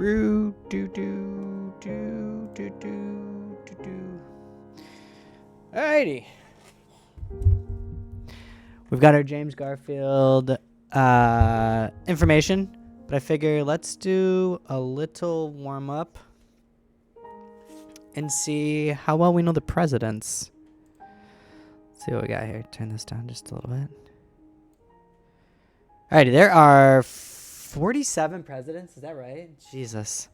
Alrighty. We've got our James Garfield information, but I figure let's do a little warm up and see how well we know the presidents. Let's see what we got here. Turn this down just a little bit. Alrighty, there are 47 presidents. Is that right? Jesus.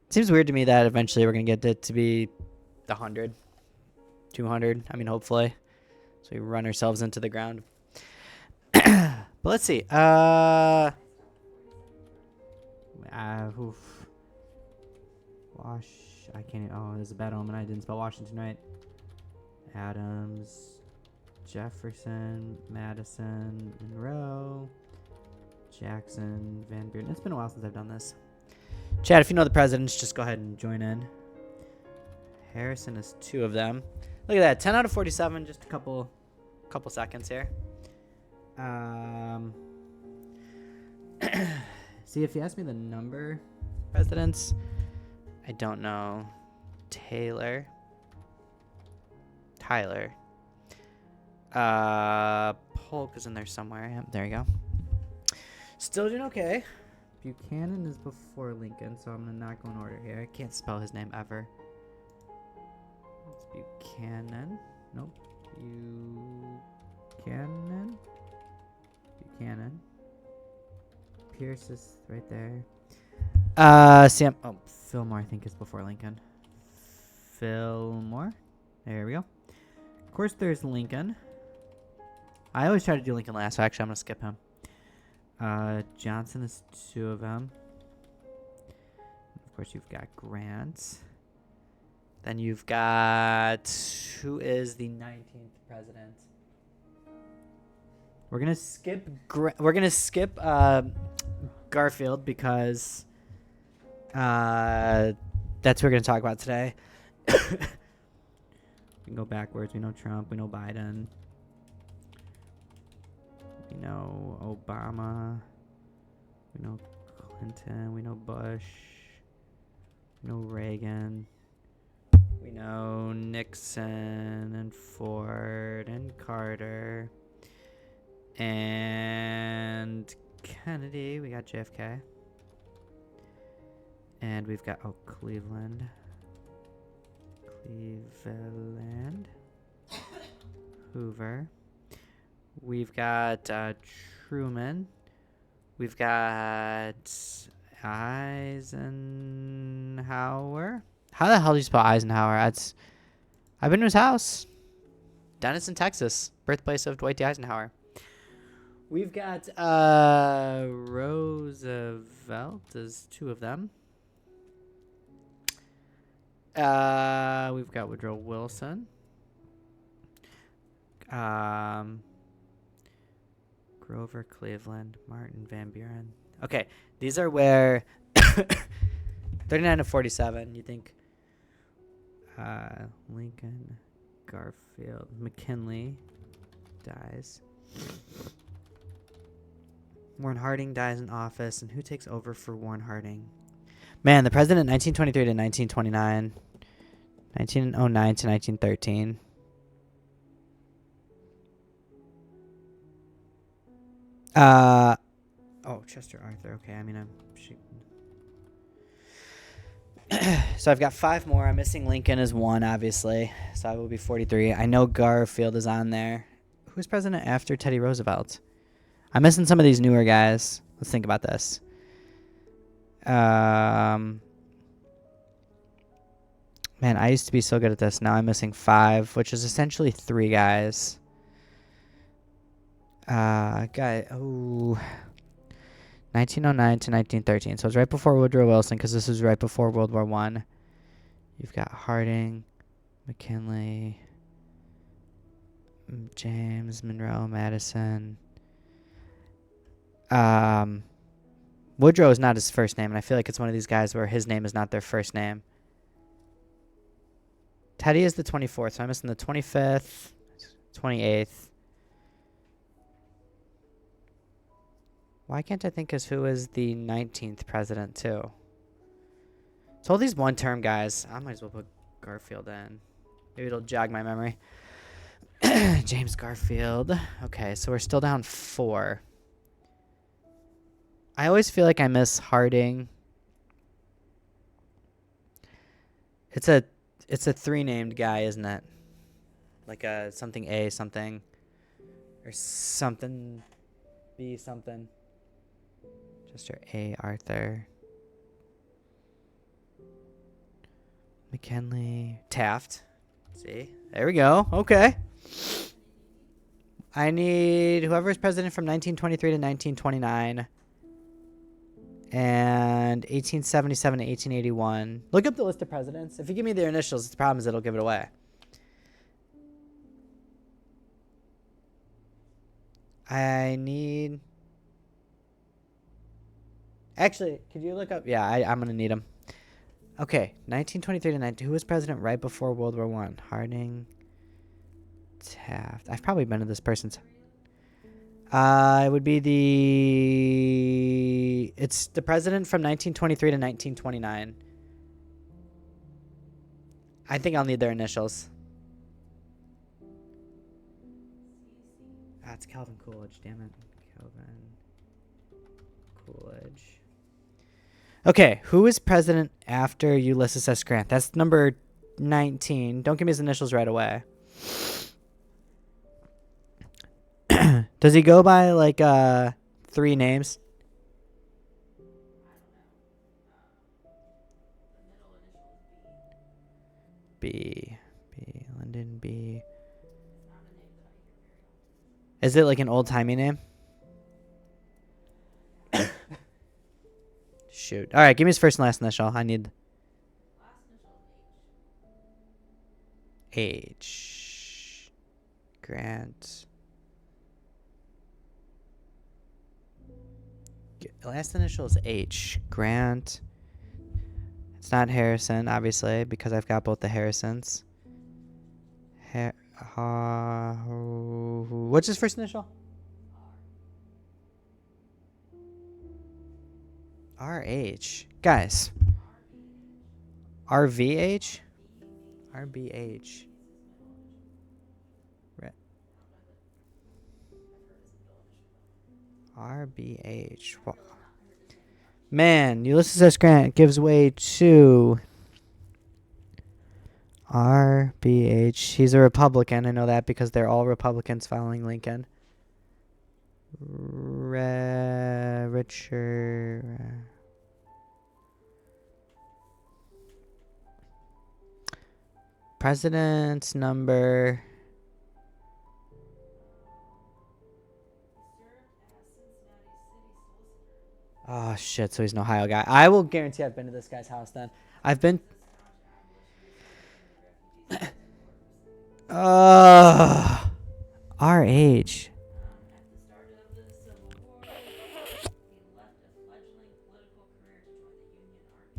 It seems weird to me that eventually we're going to get it to be 100, 200. I mean, hopefully. So we run ourselves into the ground. But let's see. Oof. I can't. Oh, there's a bad omen. I didn't spell Washington right. Adams, Jefferson, Madison, Monroe, Jackson, Van Buren. It's been a while since I've done this. Chad, if you know the presidents, just go ahead and join in. Harrison is 2 of them. Look at that. 10 out of 47. Just a couple seconds here. See, if you ask me the number presidents, I don't know. Tyler. Polk is in there somewhere. Yep, there you go. Still doing okay. Buchanan is before Lincoln, so I'm going to not go in order here. I can't spell his name ever. It's Buchanan. Nope. Buchanan. Pierce is right there. Fillmore, I think, is before Lincoln. Fillmore. There we go. Of course, there's Lincoln. I always try to do Lincoln last, so actually I'm going to skip him. Johnson is 2 of them. Of course, you've got Grant. Then you've got... Who is the 19th president? We're going to skip Garfield because that's what we're going to talk about today. We can go backwards. We know Trump. We know Biden. We know Obama. We know Clinton. We know Bush. We know Reagan. We know Nixon and Ford and Carter. And Kennedy. We got JFK. And we've got, Cleveland. Hoover. We've got Truman. We've got Eisenhower. How the hell do you spell Eisenhower? I've been to his house. Denison, Texas. Birthplace of Dwight D. Eisenhower. We've got Roosevelt. There's 2 of them. We've got Woodrow Wilson. Grover Cleveland. Martin Van Buren. Okay, these are where 39 to 47. You think Lincoln, Garfield, McKinley dies. Warren Harding dies in office, and who takes over for Warren Harding? Man, the president 1923 to 1929, 1909 to 1913. Chester Arthur. Okay, I'm shooting. So I've got 5 more. I'm missing Lincoln as 1, obviously. So I will be 43. I know Garfield is on there. Who's president after Teddy Roosevelt? I'm missing some of these newer guys. Let's think about this. Man, I used to be so good at this. Now I'm missing 5, which is essentially 3 guys. 1909 to 1913. So it's right before Woodrow Wilson because this was right before World War I. You've got Harding, McKinley, James, Monroe, Madison. Woodrow is not his first name, and I feel like it's one of these guys where his name is not their first name. Teddy is the 24th, so I'm missing the 25th, 28th. Why can't I think of who is the 19th president, too? So all these one-term guys, I might as well put Garfield in. Maybe it'll jog my memory. James Garfield. Okay, so we're still down 4. I always feel like I miss Harding. It's a 3-named guy, isn't it? Like a something A something or something B something. Chester A. Arthur. McKinley. Taft. See? There we go. Okay. I need whoever's president from 1923 to 1929 and 1877 to 1881. Look up the list of presidents. If you give me their initials, the problem is it'll give it away. I need... Actually, could you look up... Yeah, I'm going to need them. Okay, 1923 to 19... Who was president right before World War I? Harding... Taft. I've probably been to this person's... it would be the... It's the president from 1923 to 1929. I think I'll need their initials. It's Calvin Coolidge, damn it. Calvin Coolidge. Okay, who is president after Ulysses S. Grant? That's number 19. Don't give me his initials right away. Does he go by like 3 names? B. Lyndon B. Is it like an old-timey name? Shoot. All right, give me his first and last initial. I need... H. Grant. Last initial is H. Grant. It's not Harrison, obviously, because I've got both the Harrisons. What's his first initial? RH. Guys. RVH? RBH. RBH. Man, Ulysses S. Grant gives way to RBH. He's a Republican. I know that because they're all Republicans following Lincoln. Richard. President's number. Oh, shit. So he's an Ohio guy. I will guarantee I've been to this guy's house then. I've been... our age.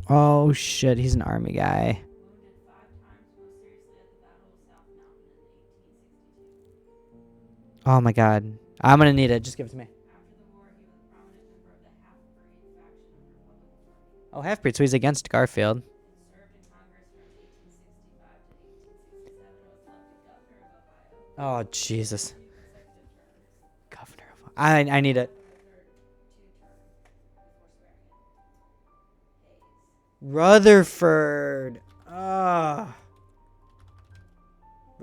Oh, shit. He's an army guy. Oh, my God. I'm going to need it. Just give it to me. Oh, half-breed, so he's against Garfield. Oh, Jesus. Governor of... I need it. Rutherford. Oh.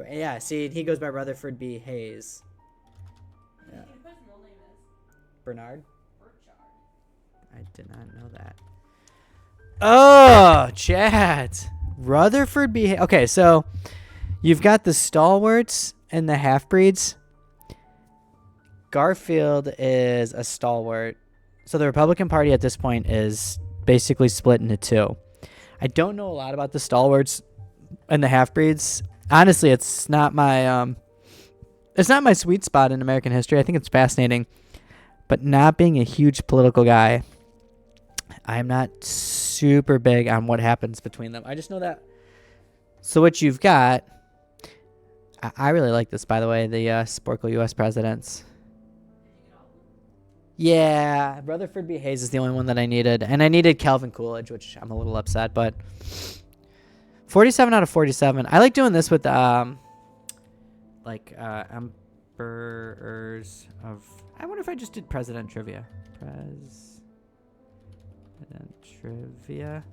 Yeah, see, he goes by Rutherford B. Hayes. Yeah. Bernard? I did not know that. Oh, chat. Rutherford B. Okay, so you've got the stalwarts and the half-breeds. Garfield is a stalwart. So the Republican Party at this point is basically split into 2. I don't know a lot about the stalwarts and the half-breeds. Honestly, it's not my sweet spot in American history. I think it's fascinating. But not being a huge political guy, I'm not super big on what happens between them. I just know that. So what you've got, I really like this, by the way, the Sporkle U.S. presidents. Yeah, Rutherford B. Hayes is the only one that I needed. And I needed Calvin Coolidge, which I'm a little upset, but 47 out of 47. I like doing this with emperors of... I wonder if I just did president trivia. President trivia.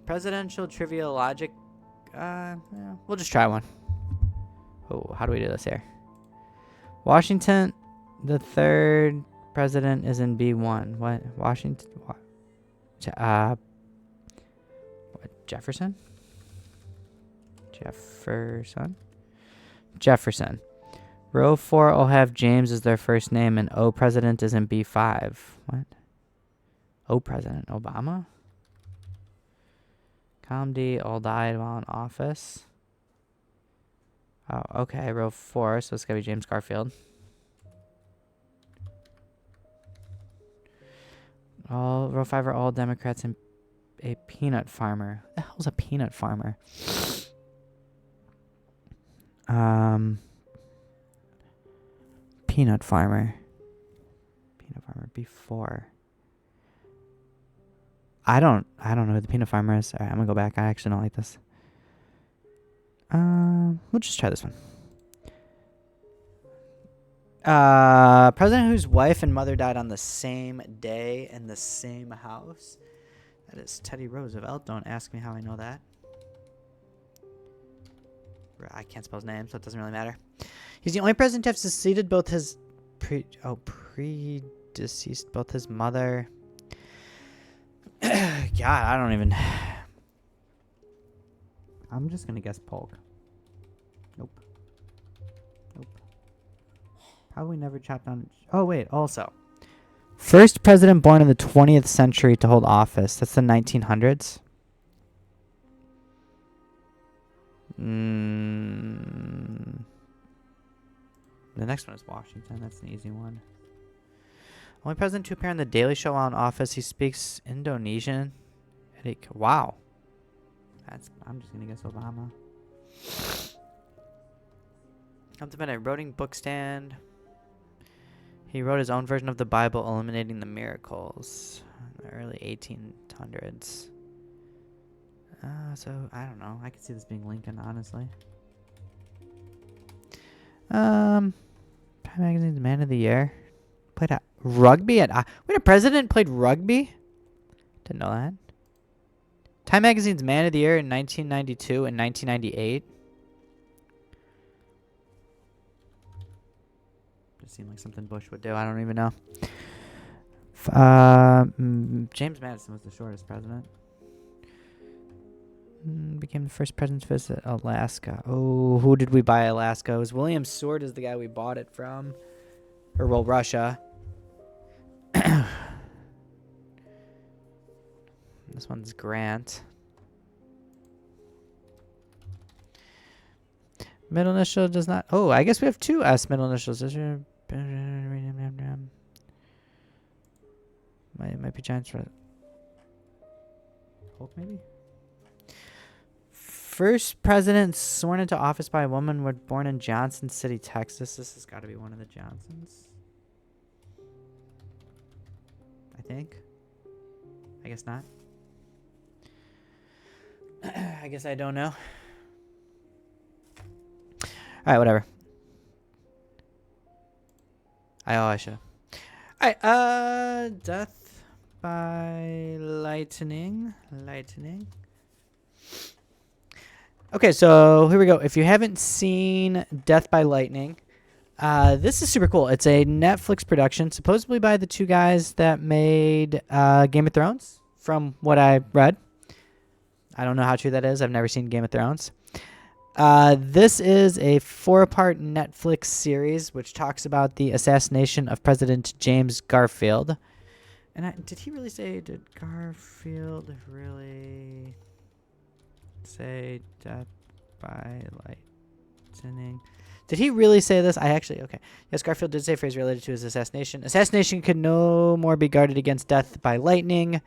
Presidential trivia logic. Yeah, we'll just try one. Oh, how do we do this here? Washington, the third president, is in B1. What? Washington? What, Jefferson? Jefferson. Row 4 will have James as their first name, and O president is in B5. What? O president? Obama? Column D, all died while in office. Oh, okay. Row 4, so it's going to be James Garfield. Row 5 are all Democrats and a peanut farmer. What the hell's a peanut farmer? Peanut farmer. B4. I don't know who the peanut farmer is. All right, I'm gonna go back. I actually don't like this. We'll just try this one. President whose wife and mother died on the same day in the same house. That is Teddy Roosevelt. Don't ask me how I know that. I can't spell his name, so it doesn't really matter. He's the only president to have succeeded both his predeceased both his mother. God, I don't even. I'm just gonna guess Polk. Nope. Probably never chopped down. Oh wait, also, first president born in the 20th century to hold office. That's the 1900s. The next one is Washington. That's an easy one. Only president to appear on The Daily Show while in office. He speaks Indonesian. Wow. I'm just going to guess Obama. Up to minute. Writing book stand. He wrote his own version of the Bible, eliminating the miracles in the early 1800s. So, I don't know. I could see this being Lincoln, honestly. Time Magazine's Man of the Year. Played rugby at... wait, a president played rugby? Didn't know that. Time Magazine's Man of the Year in 1992 and 1998. Just seemed like something Bush would do. I don't even know. James Madison was the shortest president. Became the first president to visit Alaska. Oh, who did we buy Alaska? It was William Seward is the guy we bought it from. Or, well, Russia. This one's Grant. Middle initial does not... Oh, I guess we have two S middle initials. Might be Giants for... Hulk, maybe? First president sworn into office by a woman was born in Johnson City, Texas. This has got to be one of the Johnsons. I think. I guess not. I guess I don't know. Alright, whatever. I should. Alright, death by lightning. Okay, so here we go. If you haven't seen Death by Lightning, this is super cool. It's a Netflix production, supposedly by the two guys that made Game of Thrones, from what I read. I don't know how true that is. I've never seen Game of Thrones. This is a 4-part Netflix series which talks about the assassination of President James Garfield. And did Garfield really say death by lightning? Did he really say this? Okay. Yes, Garfield did say phrase related to his assassination. Assassination could no more be guarded against death by lightning.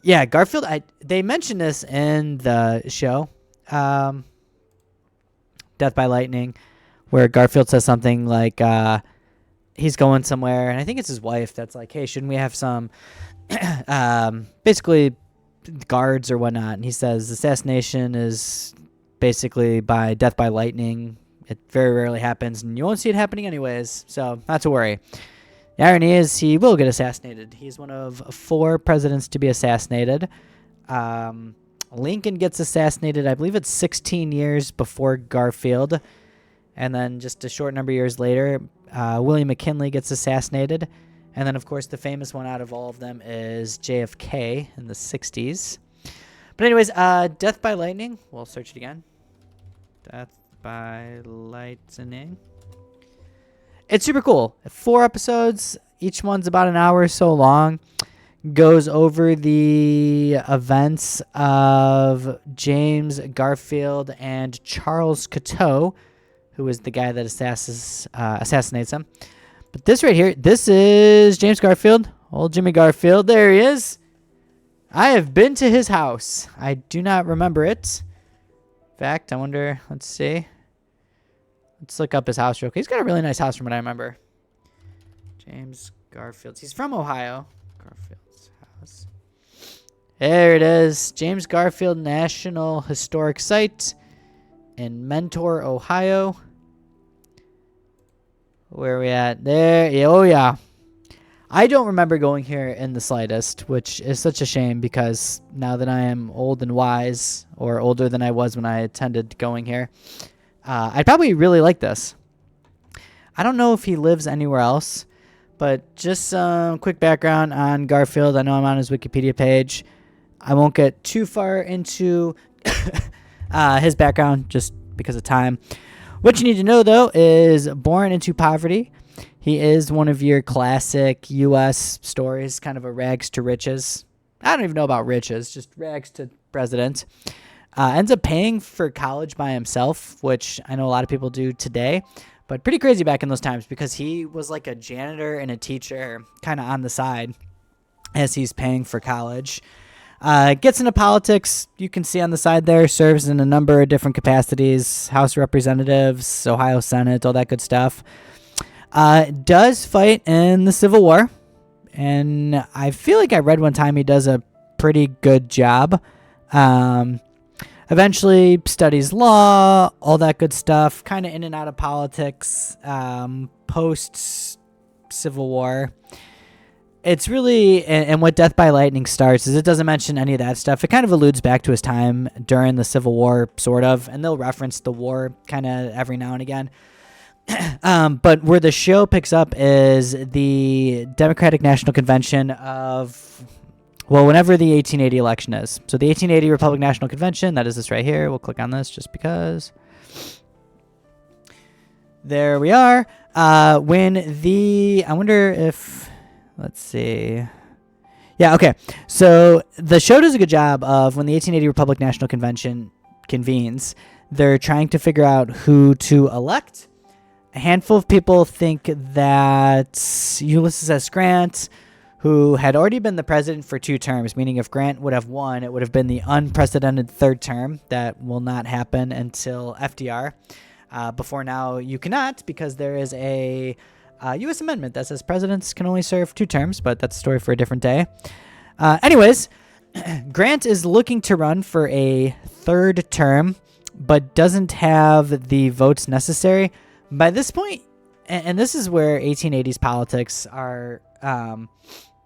Yeah, Garfield, they mentioned this in the show, Death by Lightning, where Garfield says something like, he's going somewhere, and I think it's his wife that's like, hey, shouldn't we have some basically guards or whatnot? And he says assassination is basically by death by lightning. It very rarely happens, and you won't see it happening anyways, so not to worry. The irony is he will get assassinated. He's one of 4 presidents to be assassinated. Lincoln gets assassinated, I believe it's 16 years before Garfield. And then just a short number of years later, William McKinley gets assassinated. And then, of course, the famous one out of all of them is JFK in the 60s. But anyways, death by lightning. We'll search it again. Death by lightning. It's super cool. 4 episodes. Each one's about an hour or so long. Goes over the events of James Garfield and Charles Cateau, who is the guy that assassinates him. But this right here, this is James Garfield. Old Jimmy Garfield. There he is. I have been to his house. I do not remember it. In fact, I wonder, let's see. Let's look up his house real quick. He's got a really nice house from what I remember. James Garfield. He's from Ohio. Garfield's house. There it is. James Garfield National Historic Site in Mentor, Ohio. Where are we at? There. Yeah, oh, yeah. I don't remember going here in the slightest, which is such a shame because now that I am old and wise, or older than I was when I attended going here, I'd probably really like this. I don't know if he lives anywhere else, but just some quick background on Garfield. I know I'm on his Wikipedia page. I won't get too far into his background just because of time. What you need to know, though, is born into poverty. He is one of your classic U.S. stories, kind of a rags to riches. I don't even know about riches, just rags to president. Ends up paying for college by himself, which I know a lot of people do today, but pretty crazy back in those times because he was like a janitor and a teacher kind of on the side as he's paying for college. Gets into politics, you can see on the side there, serves in a number of different capacities, House of Representatives, Ohio Senate, all that good stuff. Does fight in the Civil War, and I feel like I read one time he does a pretty good job. Eventually studies law, all that good stuff, kind of in and out of politics, post-Civil War. It's really, and what Death by Lightning starts is it doesn't mention any of that stuff. It kind of alludes back to his time during the Civil War, sort of, and they'll reference the war kind of every now and again. But where the show picks up is the Democratic National Convention of, well, whenever the 1880 election is. So the 1880 Republican National Convention, that is this right here. We'll click on this just because. There we are. I wonder if, let's see. Yeah, okay. So the show does a good job of when the 1880 Republican National Convention convenes, they're trying to figure out who to elect. A handful of people think that Ulysses S. Grant, who had already been the president for 2 terms, meaning if Grant would have won, it would have been the unprecedented 3rd term. That will not happen until FDR. Before now, you cannot, because there is a U.S. amendment that says presidents can only serve 2 terms, but that's a story for a different day. Anyways, Grant is looking to run for a 3rd term, but doesn't have the votes necessary. By this point, and this is where 1880s politics are kind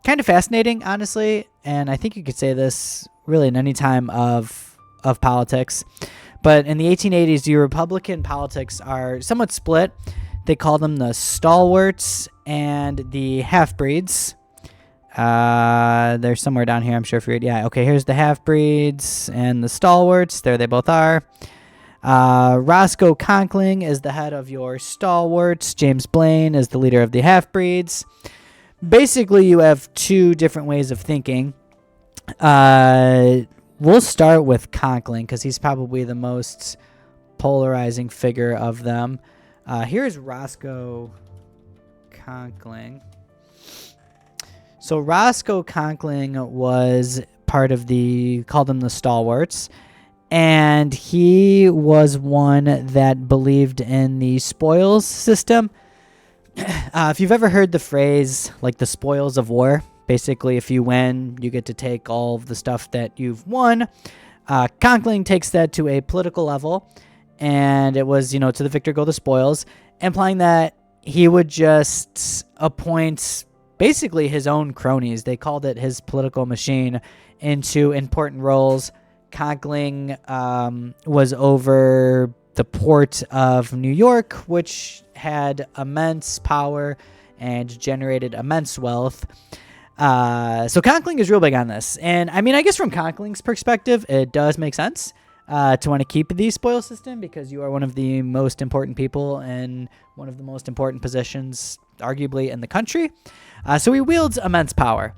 of fascinating, honestly, and I think you could say this really in any time of politics. But in the 1880s, the Republican politics are somewhat split. They call them the stalwarts and the half-breeds. They're somewhere down here, I'm sure if you read. Yeah, okay, here's the half-breeds and the stalwarts. There they both are. Roscoe Conkling is the head of your stalwarts. James Blaine is the leader of the half-breeds. Basically, you have 2 different ways of thinking. We'll start with Conkling because he's probably the most polarizing figure of them. Here's Roscoe Conkling. So Roscoe Conkling was part of called them the stalwarts. And he was one that believed in the spoils system. If you've ever heard the phrase, like the spoils of war, basically if you win, you get to take all of the stuff that you've won. Conkling takes that to a political level, and it was, to the victor go the spoils, implying that he would just appoint basically his own cronies. They called it his political machine into important roles. Conkling was over the port of New York, which had immense power and generated immense wealth. So Conkling is real big on this. And I mean, I guess from Conkling's perspective, it does make sense to want to keep the spoil system because you are one of the most important people in one of the most important positions, arguably, in the country. So he wields immense power.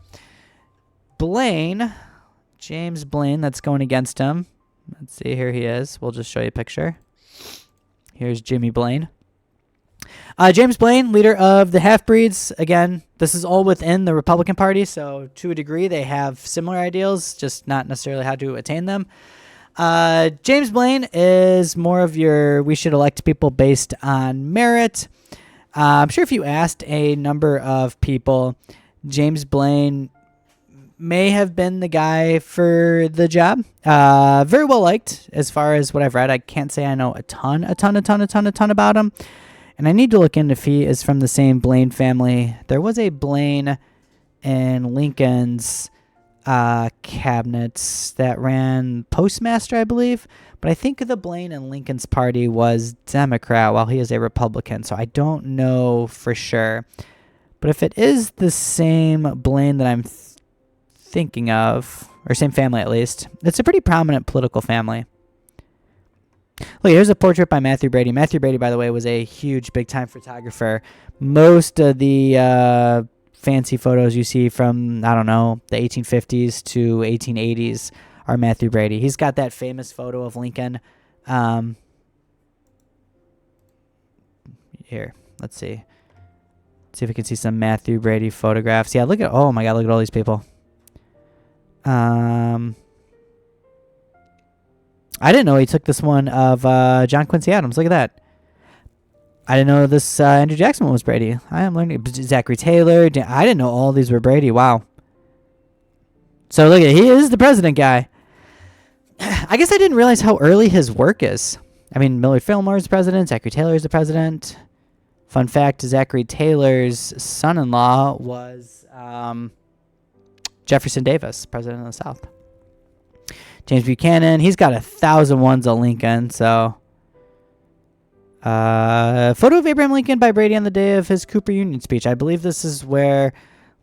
James Blaine, that's going against him. Let's see, here he is. We'll just show you a picture. Here's Jimmy Blaine. James Blaine, leader of the half-breeds. Again, this is all within the Republican Party, so to a degree they have similar ideals, just not necessarily how to attain them. James Blaine is more of your, we should elect people based on merit. I'm sure if you asked a number of people, James Blaine may have been the guy for the job. Very well liked as far as what I've read. I can't say I know a ton about him. And I need to look into if he is from the same Blaine family. There was a Blaine in Lincoln's cabinets that ran postmaster, I believe. But I think the Blaine in Lincoln's party was Democrat while he is a Republican. So I don't know for sure. But if it is the same Blaine that I'm thinking of, or same family at least, it's a pretty prominent political family. Look, here's a portrait by Matthew Brady. Matthew Brady, by the way, was a huge, big-time photographer. Most of the fancy photos you see from, I don't know, the 1850s to 1880s are Matthew Brady. He's got that famous photo of Lincoln. Here, let's see. See if we can see some Matthew Brady photographs. Yeah, oh my God, look at all these people. I didn't know he took this one of John Quincy Adams. Look at that. I didn't know this Andrew Jackson one was Brady. I am learning. Zachary Taylor. I didn't know all these were Brady. Wow. So look at, he is the president guy. I guess I didn't realize how early his work is. I mean, Millard Fillmore is the president. Zachary Taylor is the president. Fun fact, Zachary Taylor's son-in-law was Jefferson Davis, president of the South. James Buchanan, he's got 1,001s of Lincoln, so. Photo of Abraham Lincoln by Brady on the day of his Cooper Union speech. I believe this is where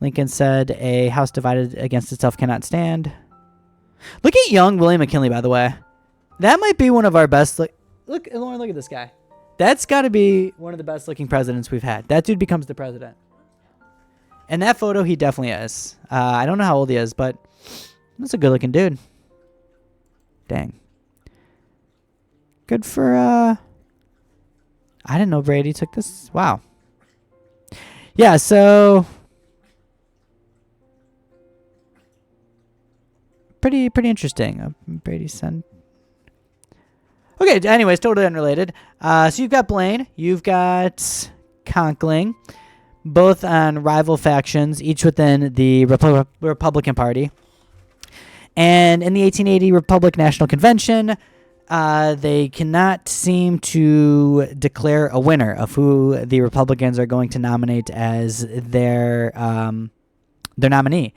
Lincoln said, "A house divided against itself cannot stand." Look at young William McKinley, by the way. That might be one of our best. Look, Lauren, look at this guy. That's got to be one of the best looking presidents we've had. That dude becomes the president. In that photo, he definitely is. I don't know how old he is, but that's a good looking dude. Dang. Good for, I didn't know Brady took this. Wow. Yeah, so. Pretty interesting. Brady's son. Okay, anyways, totally unrelated. So you've got Blaine. You've got Conkling. Both on rival factions, each within the Republican Party. And in the 1880 Republican National Convention, they cannot seem to declare a winner of who the Republicans are going to nominate as their nominee.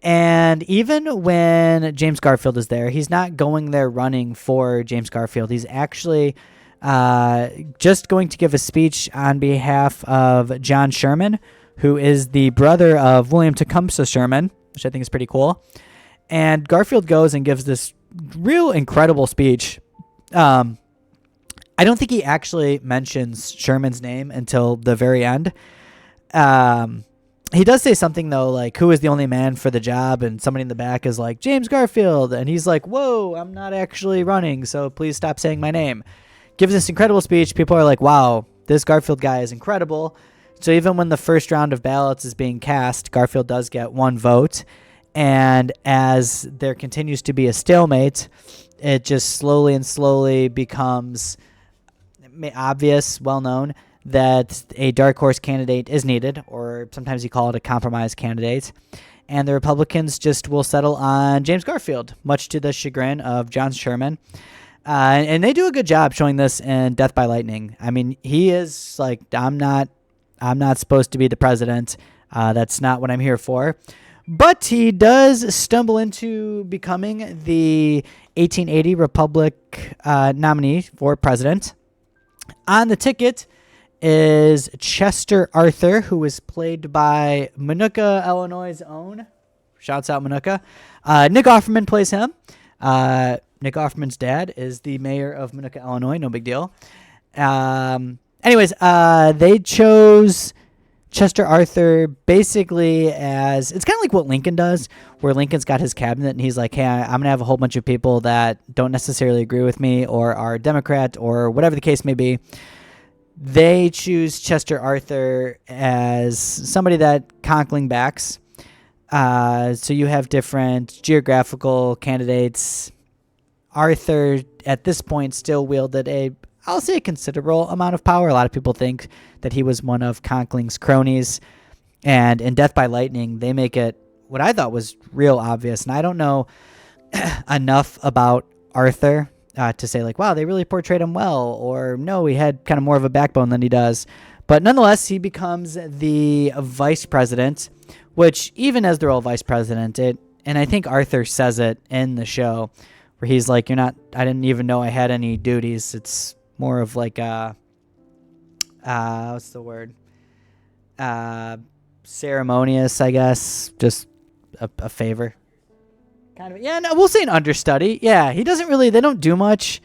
And even when James Garfield is there, he's not going there running for James Garfield. He's actually just going to give a speech on behalf of John Sherman, who is the brother of William Tecumseh Sherman, which I think is pretty cool. And Garfield goes and gives this real incredible speech. I don't think he actually mentions Sherman's name until the very end. He does say something, though, like, who is the only man for the job? And somebody in the back is like, James Garfield. And he's like, whoa, I'm not actually running, so please stop saying my name. Gives this incredible speech. People are like, wow, this Garfield guy is incredible. So even when the first round of ballots is being cast, Garfield does get one vote. And as there continues to be a stalemate, it just slowly becomes obvious, well known, that a dark horse candidate is needed, or sometimes you call it a compromise candidate. And the Republicans just will settle on James Garfield, much to the chagrin of John Sherman. And they do a good job showing this in Death by Lightning. I mean, he is like, I'm not supposed to be the president. That's not what I'm here for. But he does stumble into becoming the 1880 Republic nominee for president. On the ticket is Chester Arthur, who is played by Minooka, Illinois' own. Shouts out Minooka. Nick Offerman plays him. Nick Offerman's dad is the mayor of Minooka, Illinois. No big deal. Anyways, they chose Chester Arthur basically as, it's kind of like what Lincoln does, where Lincoln's got his cabinet and he's like, hey, I'm going to have a whole bunch of people that don't necessarily agree with me or are Democrat or whatever the case may be. They choose Chester Arthur as somebody that Conkling backs. So you have different geographical candidates. Arthur, at this point, still wielded I'll say a considerable amount of power. A lot of people think that he was one of Conkling's cronies. And in Death by Lightning, they make it what I thought was real obvious. And I don't know enough about Arthur to say like, wow, they really portrayed him well, or no, he had kind of more of a backbone than he does. But nonetheless, he becomes the vice president, which even as the role of vice president, and I think Arthur says it in the show, where he's like, I didn't even know I had any duties. It's more of like what's the word? Ceremonious, I guess, just a favor. Kind of, yeah, no, we'll say an understudy. Yeah, they don't do much.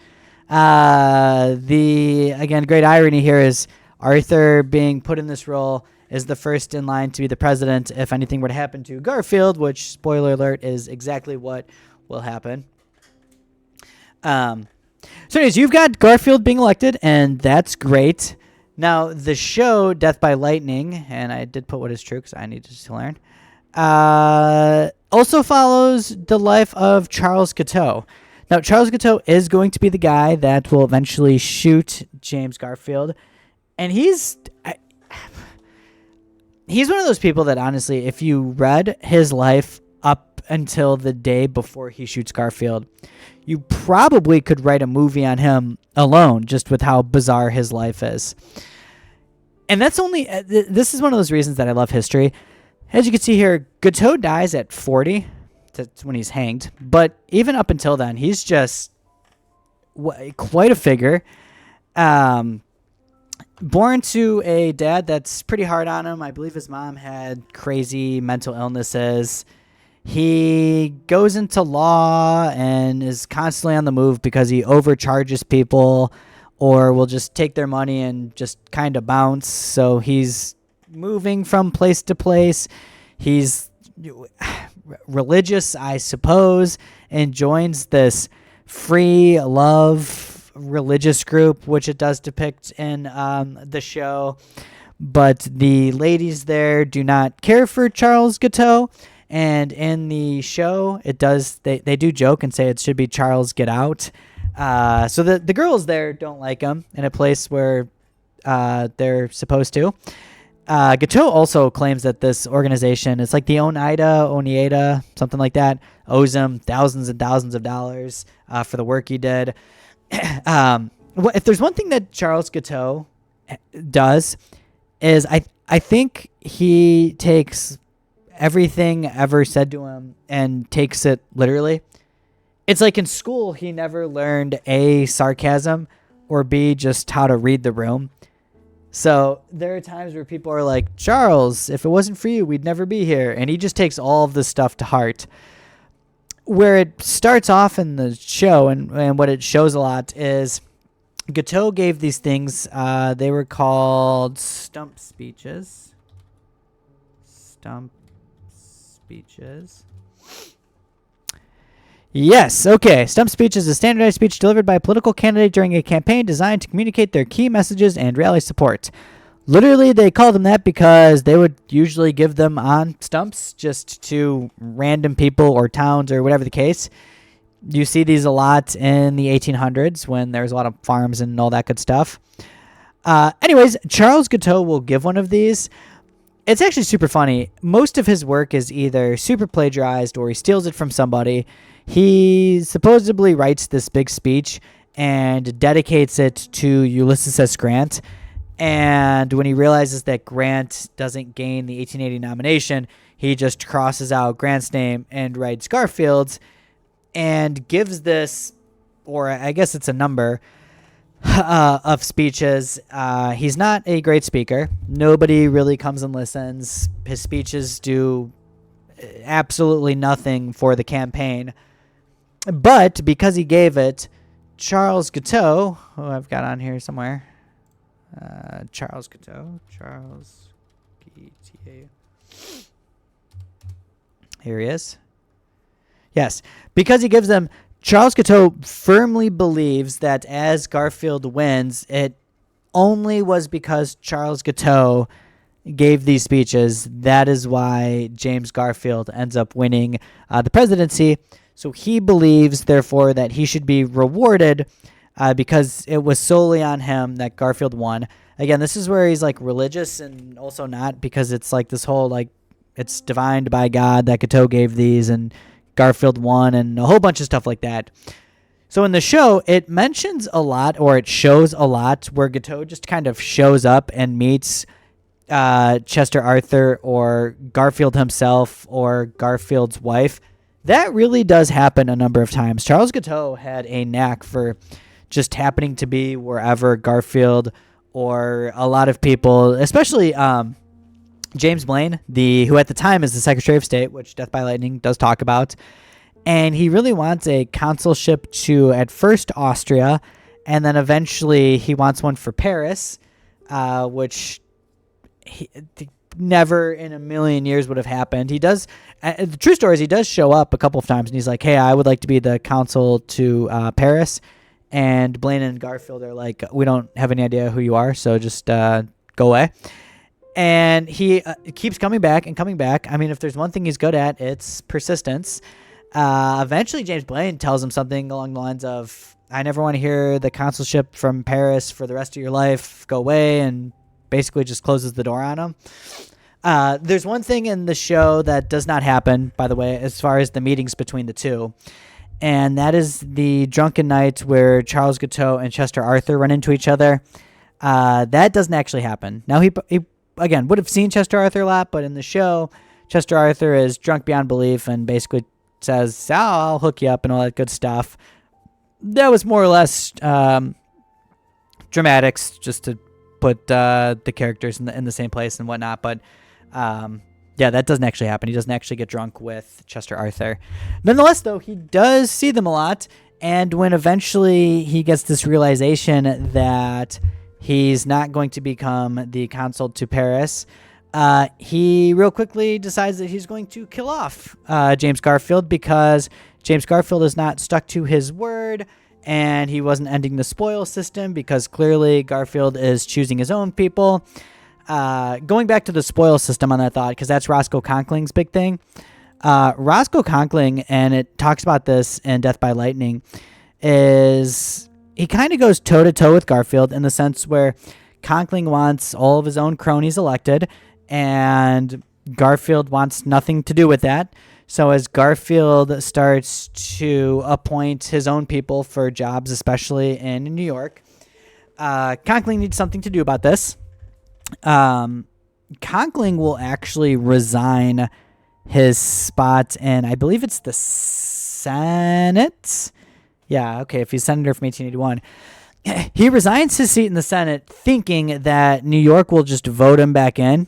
Again, great irony here is Arthur being put in this role is the first in line to be the president if anything were to happen to Garfield, which, spoiler alert, is exactly what will happen. So anyways, you've got Garfield being elected, and that's great. Now, the show, Death by Lightning, and I did put what is true because I need to learn, also follows the life of Charles Guiteau. Now, Charles Guiteau is going to be the guy that will eventually shoot James Garfield. And he's one of those people that, honestly, if you read his life up until the day before he shoots Garfield, you probably could write a movie on him alone, just with how bizarre his life is. And this is one of those reasons that I love history. As you can see here, Guiteau dies at 40. That's when he's hanged. But even up until then, he's just quite a figure. Born to a dad that's pretty hard on him. I believe his mom had crazy mental illnesses. He goes into law and is constantly on the move because he overcharges people or will just take their money and just kind of bounce. So he's moving from place to place. He's religious, I suppose, and joins this free love religious group, which it does depict in the show. But the ladies there do not care for Charles Guiteau. And in the show, they do joke and say it should be Charles Get Out. So the girls there don't like him in a place where they're supposed to. Guiteau also claims that this organization, it's like the Oneida, something like that, owes him thousands and thousands of dollars for the work he did. If there's one thing that Charles Guiteau does is I think he takes everything ever said to him and takes it literally. It's like in school, he never learned A, sarcasm, or B, just how to read the room. So there are times where people are like, Charles, if it wasn't for you, we'd never be here. And he just takes all of this stuff to heart. Where it starts off in the show and what it shows a lot is Guiteau gave these things, they were called stump speeches. Yes, okay. Stump speech is a standardized speech delivered by a political candidate during a campaign designed to communicate their key messages and rally support. Literally, they called them that because they would usually give them on stumps just to random people or towns or whatever the case. You see these a lot in the 1800s when there's a lot of farms and all that good stuff. Anyways, Charles Guiteau will give one of these. It's actually super funny. Most of his work is either super plagiarized or he steals it from somebody. He supposedly writes this big speech and dedicates it to Ulysses S. Grant. And when he realizes that Grant doesn't gain the 1880 nomination, he just crosses out Grant's name and writes Garfield's and gives this, or I guess it's a number, of speeches. He's not a great speaker. Nobody really comes and listens. His speeches do absolutely nothing for the campaign. But because he gave it, Charles Guiteau, who I've got on here somewhere, Charles Guiteau. Here he is. Yes, because he gives them, Charles Guiteau firmly believes that as Garfield wins, it only was because Charles Guiteau gave these speeches. That is why James Garfield ends up winning the presidency. So he believes, therefore, that he should be rewarded because it was solely on him that Garfield won. Again, this is where he's like religious and also not, because it's like this whole like it's divined by God that Guiteau gave these and Garfield won and a whole bunch of stuff like that. So in the show, it mentions a lot, or it shows a lot, where Guiteau just kind of shows up and meets Chester Arthur or Garfield himself or Garfield's wife. That really does happen a number of times. Charles Guiteau had a knack for just happening to be wherever Garfield or a lot of people, especially James Blaine, who at the time is the Secretary of State, which Death by Lightning does talk about. And he really wants a consulship to, at first, Austria, and then eventually he wants one for Paris, which never in a million years would have happened. He does. The true story is he does show up a couple of times, and he's like, hey, I would like to be the consul to Paris. And Blaine and Garfield are like, we don't have any idea who you are, so just go away. And he keeps coming back and coming back. I mean, if there's one thing he's good at, it's persistence. Eventually, James Blaine tells him something along the lines of, I never want to hear the consulship from Paris for the rest of your life. Go away, and basically just closes the door on him. There's one thing in the show that does not happen, by the way, as far as the meetings between the two. And that is the drunken night where Charles Guiteau and Chester Arthur run into each other. That doesn't actually happen. Now, he again, would have seen Chester Arthur a lot, but in the show, Chester Arthur is drunk beyond belief and basically says, I'll hook you up and all that good stuff. That was more or less dramatics, just to put the characters in the same place and whatnot. But yeah, that doesn't actually happen. He doesn't actually get drunk with Chester Arthur. Nonetheless, though, he does see them a lot. And when eventually he gets this realization that he's not going to become the consul to Paris, he real quickly decides that he's going to kill off James Garfield, because James Garfield is not stuck to his word, and he wasn't ending the spoil system, because clearly Garfield is choosing his own people. Going back to the spoil system on that thought, because that's Roscoe Conkling's big thing. Roscoe Conkling, and it talks about this in Death by Lightning, is he kind of goes toe-to-toe with Garfield in the sense where Conkling wants all of his own cronies elected, and Garfield wants nothing to do with that. So as Garfield starts to appoint his own people for jobs, especially in New York, Conkling needs something to do about this. Conkling will actually resign his spot in, I believe it's the Senate. Yeah, okay, if he's senator from 1881. He resigns his seat in the Senate thinking that New York will just vote him back in,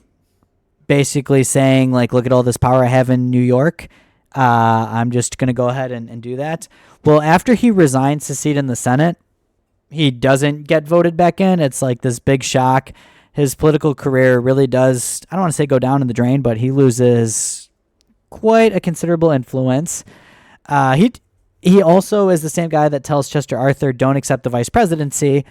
basically saying, like, look at all this power I have in New York. I'm just going to go ahead and do that. Well, after he resigns his seat in the Senate, he doesn't get voted back in. It's like this big shock. His political career really does, I don't want to say go down in the drain, but he loses quite a considerable influence. He also is the same guy that tells Chester Arthur, don't accept the vice presidency.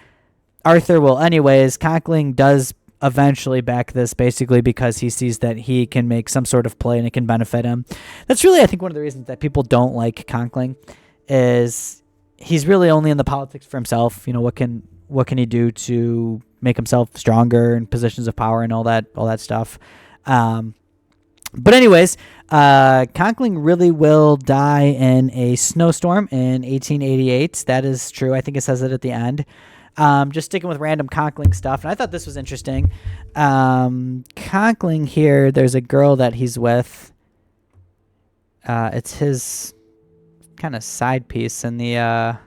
Arthur will anyways. Conkling does eventually back this, basically because he sees that he can make some sort of play and it can benefit him. That's really, I think, one of the reasons that people don't like Conkling, is he's really only in the politics for himself. You know, what can he do to make himself stronger in positions of power and all that stuff. But anyways, Conkling really will die in a snowstorm in 1888. That is true. I think it says it at the end. Just sticking with random Conkling stuff. And I thought this was interesting. Conkling here, there's a girl that he's with. It's his kind of side piece in the... I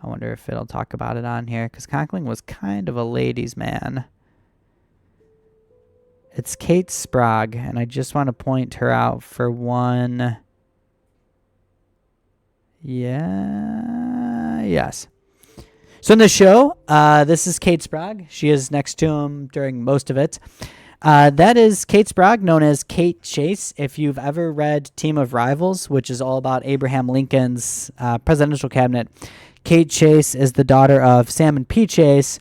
wonder if it'll talk about it on here. Because Conkling was kind of a ladies' man. It's Kate Sprague, and I just want to point her out for one. Yeah. Yes. So in the show, this is Kate Sprague. She is next to him during most of it. That is Kate Sprague, known as Kate Chase. If you've ever read Team of Rivals, which is all about Abraham Lincoln's presidential cabinet, Kate Chase is the daughter of Sam and P. Chase.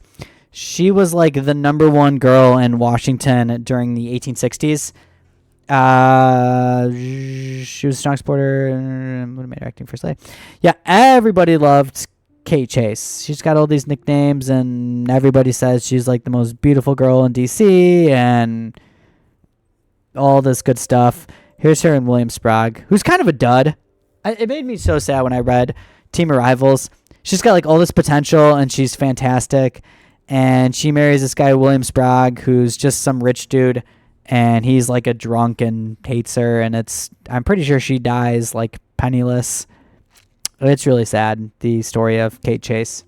She was like the number one girl in Washington during the 1860s. She was a strong supporter. What am I acting for slave? Yeah, everybody loved Kate Chase. She's got all these nicknames, and everybody says she's like the most beautiful girl in D.C. and all this good stuff. Here's her and William Sprague, who's kind of a dud. It made me so sad when I read Team of Rivals. She's got like all this potential, and she's fantastic. And she marries this guy, William Sprague, who's just some rich dude, and he's like a drunk and hates her, and I'm pretty sure she dies like penniless. It's really sad, the story of Kate Chase.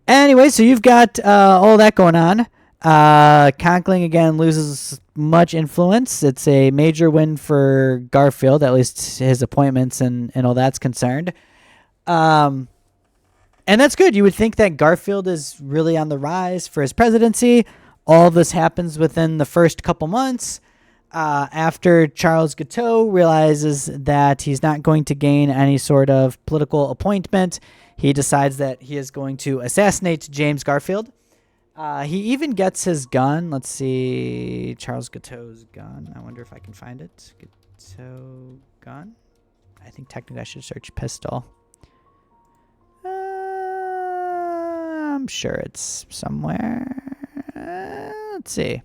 Anyway, so you've got all that going on. Conkling, again, loses much influence. It's a major win for Garfield, at least his appointments and all that's concerned. And that's good. You would think that Garfield is really on the rise for his presidency. All this happens within the first couple months. After Charles Guiteau realizes that he's not going to gain any sort of political appointment, he decides that he is going to assassinate James Garfield. He even gets his gun. Let's see. Charles Guiteau's gun. I wonder if I can find it. Guiteau gun. I think technically I should search pistol. I'm sure it's somewhere. Let's see.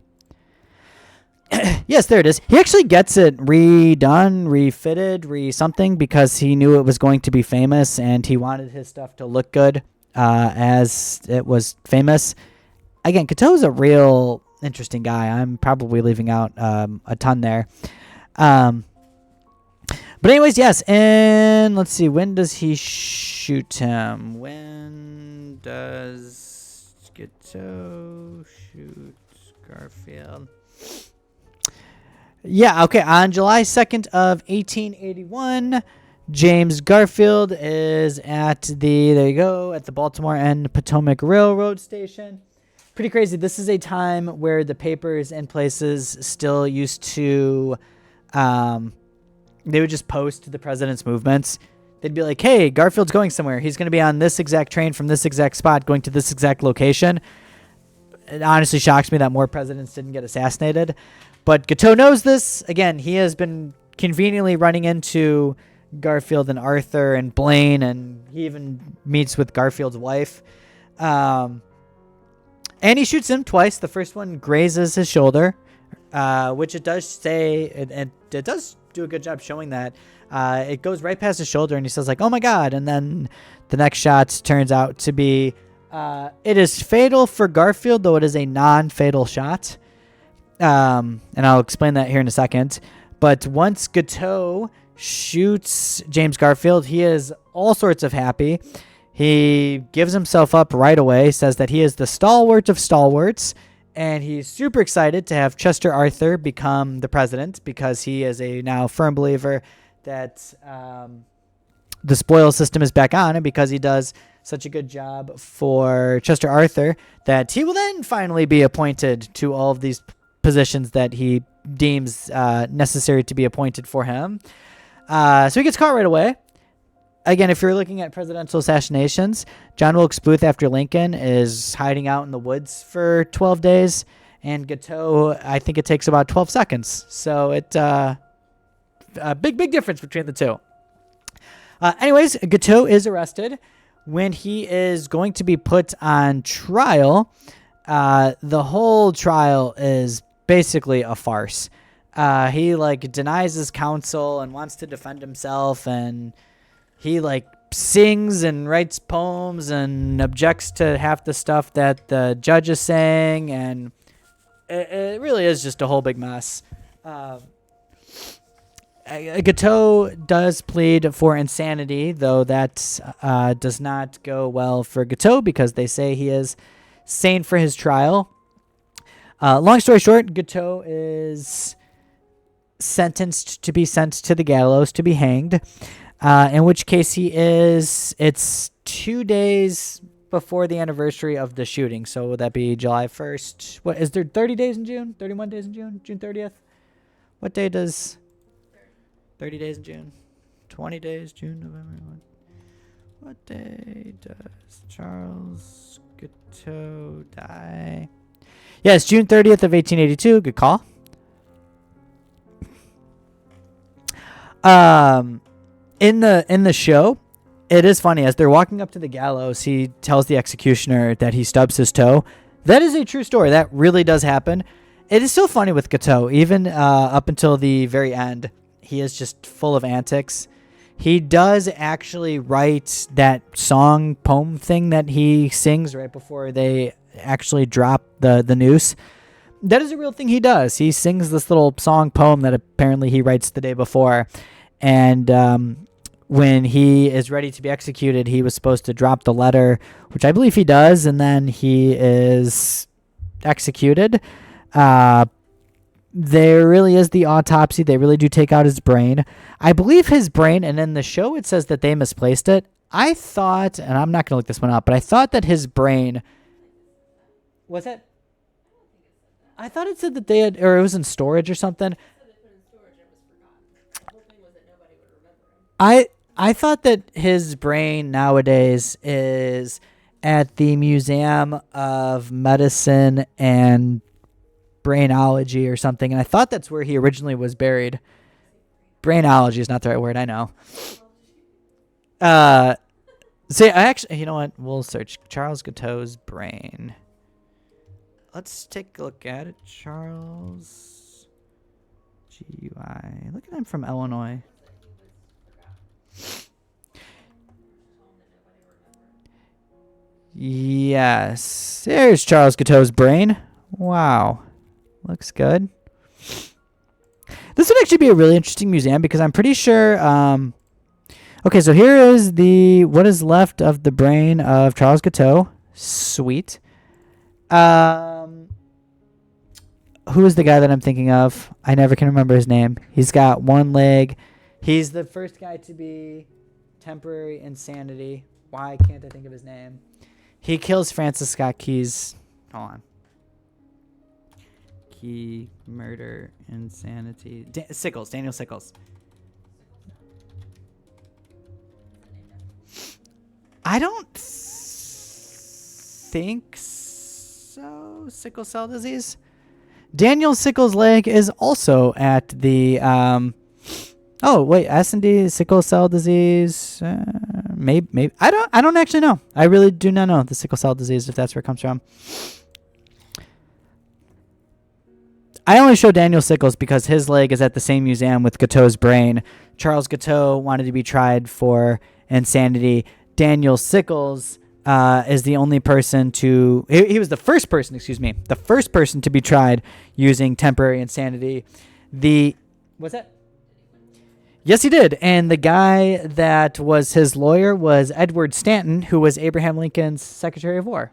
Yes, there it is. He actually gets it redone, refitted, something because he knew it was going to be famous and he wanted his stuff to look good as it was famous. Again, Guiteau's a real interesting guy. I'm probably leaving out a ton there. But anyways, yes, and let's see, when does he shoot him? When does Guiteau shoot Garfield? Yeah, okay, on July 2nd of 1881, James Garfield is at the Baltimore and Potomac Railroad Station. Pretty crazy. This is a time where the papers and places still used to... they would just post the president's movements. They'd be like, hey, Garfield's going somewhere. He's going to be on this exact train from this exact spot going to this exact location. It honestly shocks me that more presidents didn't get assassinated. But Guiteau knows this. Again, he has been conveniently running into Garfield and Arthur and Blaine, and he even meets with Garfield's wife. And he shoots him twice. The first one grazes his shoulder, which it does say, and it does do a good job showing that. It goes right past his shoulder, and he says, like, oh my God. And then the next shot turns out to be, it is fatal for Garfield, though it is a non-fatal shot. And I'll explain that here in a second. But once Guiteau shoots James Garfield, he is all sorts of happy. He gives himself up right away, says that he is the stalwart of stalwarts, and he's super excited to have Chester Arthur become the president because he is a now firm believer that the spoils system is back on, and because he does such a good job for Chester Arthur that he will then finally be appointed to all of these positions that he deems necessary to be appointed for him. So he gets caught right away. Again, if you're looking at presidential assassinations, John Wilkes Booth after Lincoln is hiding out in the woods for 12 days, and Guiteau, I think it takes about 12 seconds. So it's a big difference between the two. Anyways, Guiteau is arrested. when he is going to be put on trial. The whole trial is basically a farce. He like denies his counsel and wants to defend himself, and he like sings and writes poems and objects to half the stuff that the judge is saying, and it really is just a whole big mess. Gateau does plead for insanity, though that does not go well for Gateau because they say he is sane for his trial. Long story short, Gateau is sentenced to be sent to the gallows to be hanged, in which case it's 2 days before the anniversary of the shooting. So would that be July 1st? What is there, 30 days in June? 31 days in June? June 30th? What day does 30 days in June? 20 days, June, November. What day does Charles Gateau die? Yes, June 30th of 1882. Good call. In the show, it is funny. As they're walking up to the gallows, he tells the executioner that he stubs his toe. That is a true story. That really does happen. It is so funny with Gateau. Even up until the very end, he is just full of antics. He does actually write that song poem thing that he sings right before they actually drop the noose. That is a real thing he does. He sings this little song poem that apparently he writes the day before. And when he is ready to be executed, he was supposed to drop the letter, which I believe he does, and then he is executed. There really is the autopsy. They really do take out his brain. I believe his brain, and in the show it says that they misplaced it. I thought, and I'm not going to look this one up, but I thought that his brain... Was it? I thought it said that they had, or it was in storage or something. I thought that his brain nowadays is at the Museum of Medicine and Brainology or something, and I thought that's where he originally was buried. Brainology is not the right word, I know. See, I actually, you know what? We'll search Charles Gateau's brain. Let's take a look at it. Charles G.U.I. Look at him from Illinois. Yes. There's Charles Gateau's brain. Wow. Looks good. This would actually be a really interesting museum because I'm pretty sure... okay, so here is what is left of the brain of Charles Gateau. Sweet. Who is the guy that I'm thinking of? I never can remember his name. He's got one leg. He's the first guy to be temporary insanity. Why can't I think of his name? He kills Francis Scott Key's... Hold on. Key, murder, insanity. Sickles. Daniel Sickles. I don't think so. Sickle cell disease. Daniel Sickles' leg is also at the... oh wait, S&D, sickle cell disease. Maybe I don't actually know. I really do not know the sickle cell disease, if that's where it comes from. I only show Daniel Sickles because his leg is at the same museum with Gateau's brain. Charles Gateau wanted to be tried for insanity. Daniel Sickles is the only person to... He was the first person, the first person to be tried using temporary insanity. What's that? Yes, he did. And the guy that was his lawyer was Edward Stanton, who was Abraham Lincoln's Secretary of War.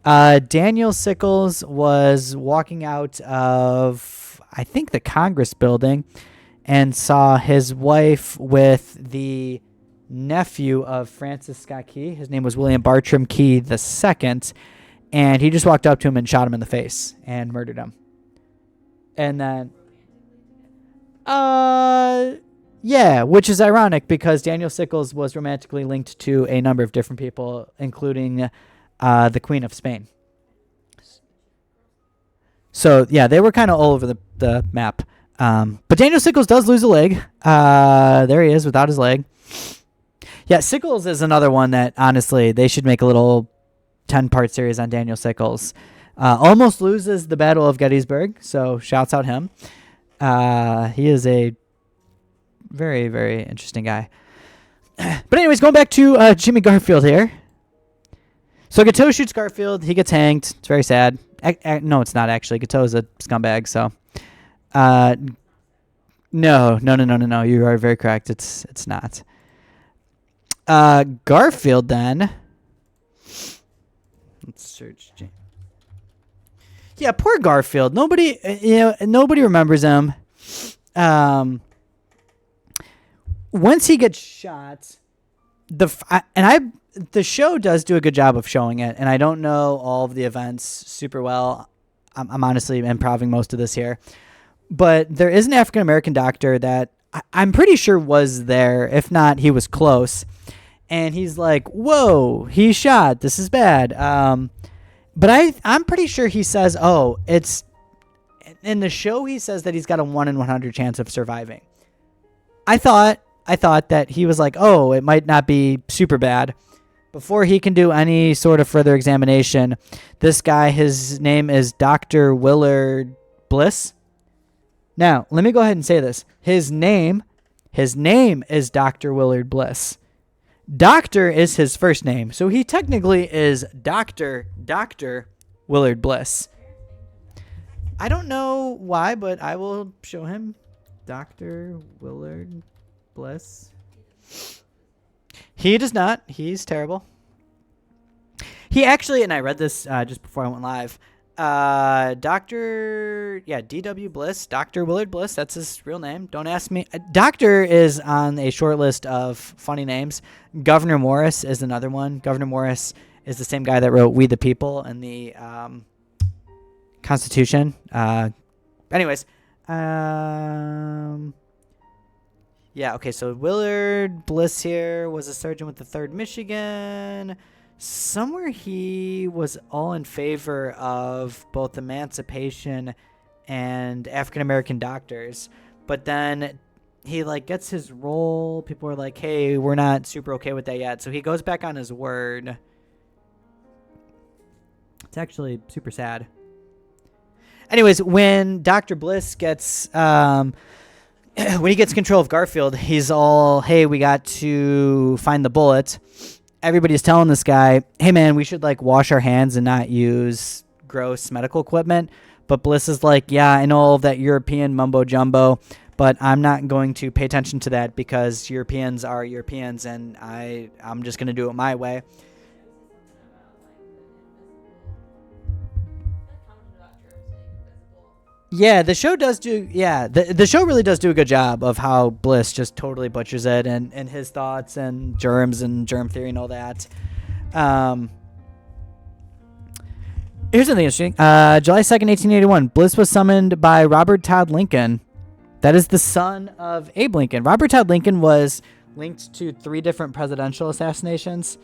Daniel Sickles was walking out of, I think, the Congress building and saw his wife with the nephew of Francis Scott Key. His name was William Bartram Key II. And he just walked up to him and shot him in the face and murdered him. And then... yeah, which is ironic because Daniel Sickles was romantically linked to a number of different people, including the Queen of Spain. So, yeah, they were kind of all over the map. But Daniel Sickles does lose a leg. There he is without his leg. Yeah, Sickles is another one that, honestly, they should make a little 10-part series on Daniel Sickles. Almost loses the Battle of Gettysburg, so shouts out him. He is a very, very interesting guy. But anyways, going back to Jimmy Garfield here. So Gateau shoots Garfield. He gets hanged. It's very sad. No, it's not actually. Gateau is a scumbag, so... No. You are very correct. It's not. Garfield then. Let's search. Yeah, poor Garfield. Nobody remembers him. Once he gets shot, the show does do a good job of showing it, and I don't know all of the events super well. I'm honestly improving most of this here. But there is an African-American doctor that I'm pretty sure was there. If not, he was close. And he's like, whoa, he's shot. This is bad. But I'm pretty sure he says, it's... In the show, he says that he's got a 1 in 100 chance of surviving. I thought that he was like, it might not be super bad. Before he can do any sort of further examination, this guy, his name is Dr. Willard Bliss. Now, let me go ahead and say this. His name is Dr. Willard Bliss. Doctor is his first name, so he technically is Dr. Willard Bliss. I don't know why, but I will show him Dr. Willard Bliss. He does not. He's terrible. He actually, and I read this just before I went live, D.W. Bliss, Dr. Willard Bliss, that's his real name. Don't ask me. Doctor is on a short list of funny names. Gouverneur Morris is another one. Gouverneur Morris is the same guy that wrote We the People and the Constitution. Anyways. So Willard Bliss here was a sergeant with the 3rd Michigan. Somewhere he was all in favor of both emancipation and African-American doctors. But then he gets his role. People are like, hey, we're not super okay with that yet. So he goes back on his word. It's actually super sad. Anyways, when Dr. Bliss gets... when he gets control of Garfield, he's all, hey, we got to find the bullet. Everybody's telling this guy, hey, man, we should wash our hands and not use gross medical equipment. But Bliss is like, yeah, I know all of that European mumbo jumbo, but I'm not going to pay attention to that because Europeans are Europeans and I'm just going to do it my way. Yeah, the show does do. Yeah, the show really does do a good job of how Bliss just totally butchers it and his thoughts and germs and germ theory and all that. Here's something interesting. July 2nd, 1881. Bliss was summoned by Robert Todd Lincoln. That is the son of Abe Lincoln. Robert Todd Lincoln was linked to 3 different presidential assassinations.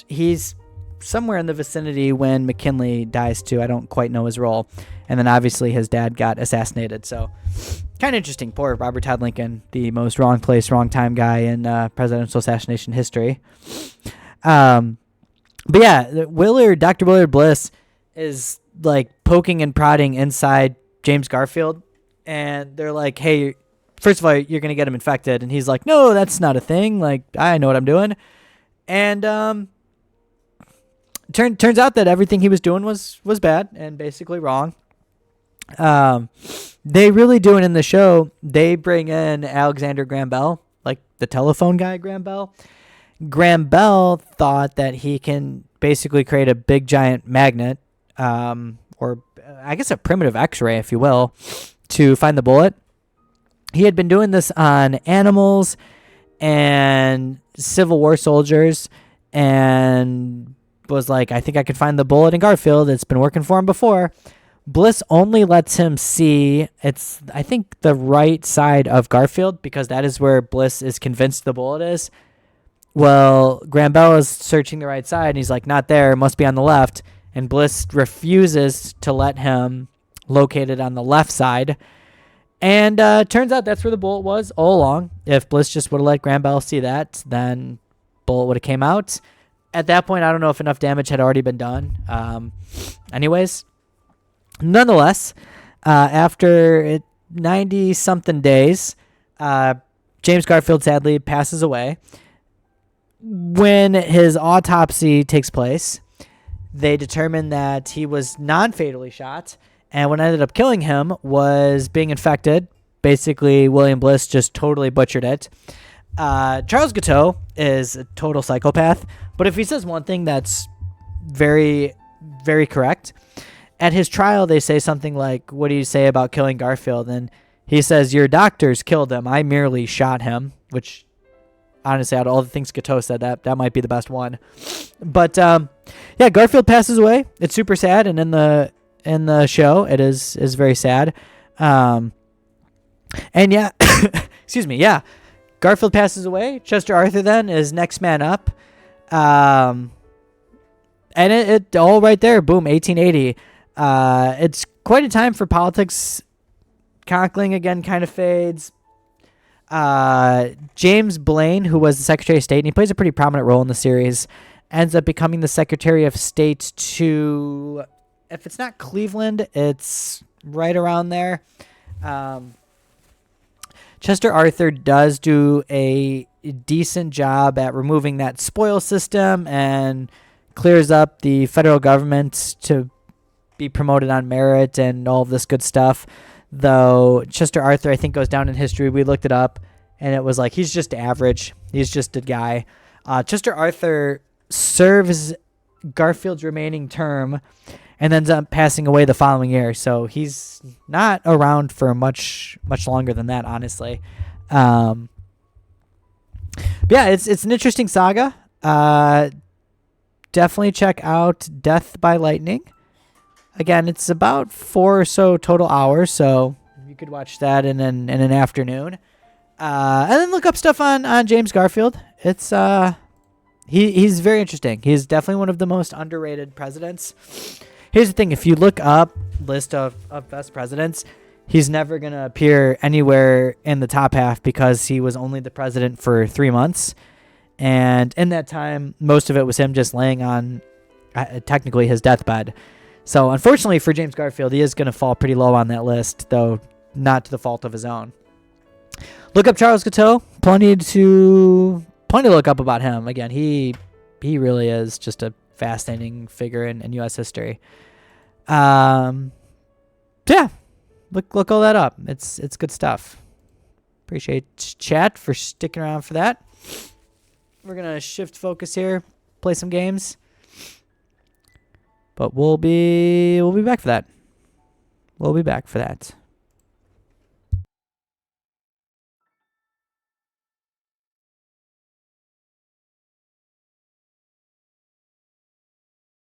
He's somewhere in the vicinity when McKinley dies too. I don't quite know his role. And then obviously his dad got assassinated. So kind of interesting. Poor Robert Todd Lincoln, the most wrong place, wrong time guy in presidential assassination history. But yeah, Dr. Willard Bliss is poking and prodding inside James Garfield. And they're like, hey, first of all, you're going to get him infected. And he's like, no, that's not a thing. I know what I'm doing. And turns out that everything he was doing was bad and basically wrong. They really do it in the show. They bring in Alexander Graham Bell, the telephone guy, Graham Bell. Graham Bell thought that he can basically create a big giant magnet, or I guess a primitive X-ray, if you will, to find the bullet. He had been doing this on animals and Civil War soldiers and was like, I think I could find the bullet in Garfield. It's been working for him before. Bliss only lets him see, I think, the right side of Garfield because that is where Bliss is convinced the bullet is. Well, Graham Bell is searching the right side, and he's like, not there, it must be on the left. And Bliss refuses to let him locate it on the left side. And turns out that's where the bullet was all along. If Bliss just would have let Graham Bell see that, then bullet would have came out. At that point, I don't know if enough damage had already been done. Anyways, nonetheless, after 90-something days, James Garfield sadly passes away. When his autopsy takes place, they determine that he was non-fatally shot, and what ended up killing him was being infected. Basically, William Bliss just totally butchered it. Charles Guiteau is a total psychopath, but if he says one thing that's very, very correct, at his trial they say something like, "What do you say about killing Garfield?" And he says, "Your doctors killed him. I merely shot him," which honestly, out of all the things Guiteau said, that might be the best one. But yeah, Garfield passes away. It's super sad, and in the show, it is very sad. And yeah, excuse me, yeah, Garfield passes away. Chester Arthur then is next man up. And it all right there, boom, 1880. It's quite a time for politics. Conkling again kind of fades. James Blaine, who was the Secretary of State, and he plays a pretty prominent role in the series, ends up becoming the Secretary of State to, if it's not Cleveland, it's right around there. Chester Arthur does do a decent job at removing that spoil system and clears up the federal government to be promoted on merit and all of this good stuff. Though Chester Arthur, I think, goes down in history. We looked it up, and it was like he's just average. He's just a guy. Chester Arthur serves Garfield's remaining term and ends up passing away the following year. So he's not around for much longer than that, honestly. But yeah, it's an interesting saga. Definitely check out Death by Lightning. Again, it's about 4 or so total hours, so you could watch that in an afternoon. And then look up stuff on James Garfield. It's he's very interesting. He's definitely one of the most underrated presidents. Here's the thing: if you look up list of best presidents, he's never gonna appear anywhere in the top half because he was only the president for 3 months, and in that time, most of it was him just laying on technically his deathbed. So unfortunately for James Garfield, he is going to fall pretty low on that list, though not to the fault of his own. Look up Charles Guiteau. Plenty to look up about him. Again, he really is just a fascinating figure in U.S. history. Yeah, look all that up. It's good stuff. Appreciate chat for sticking around for that. We're gonna shift focus here, play some games. But we'll be back for that. We'll be back for that.